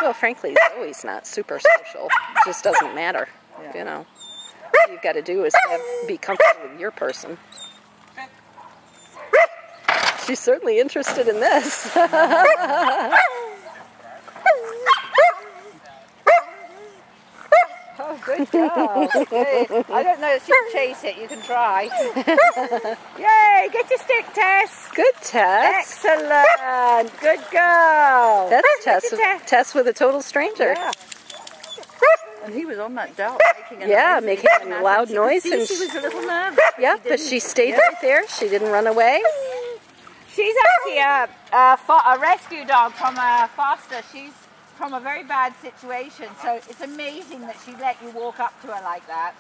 Well, frankly, Zoe's not super social. It just doesn't matter, you know. All you've got to do is be comfortable with your person. She's certainly interested in this. Oh, good girl. Good. I don't know if she'll chase it. You can try. Yay! Get your stick, Tess. Good, Tess. Excellent. Good girl. That's Tess. Tess with a total stranger. Yeah. And he was on that delt making a noise. Making a loud noise. And she was a little nervous. Yeah, but she stayed right there. She didn't run away. She's actually a rescue dog from a foster. She's from a very bad situation, so it's amazing that she let you walk up to her like that.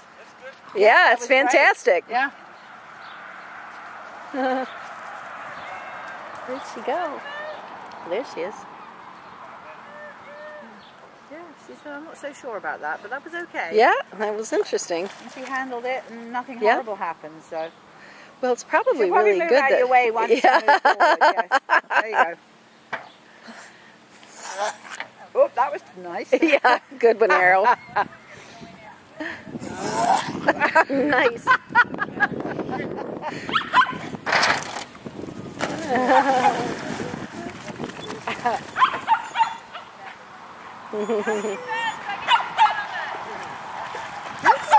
Yeah, it's fantastic. Great. Yeah. Where'd she go? There she is. Yeah, I'm not so sure about that, but that was okay. Yeah, that was interesting. And she handled it, and nothing horrible happened. So. Well, it's probably She'll really move good out your way once you move forward. Yes. There you go. Oh, that was nice. Yeah, good one, Arrow. Nice.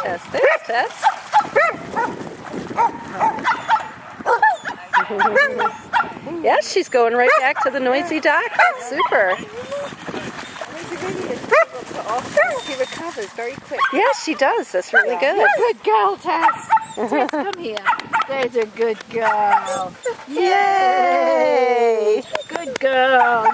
Tess, there's Tess. Yeah, she's going right back to the noisy dock. That's super. She recovers very quick. Yeah, she does. That's really good. Good girl, Tess. Tess, come here. There's a good girl. Yay! Good girl.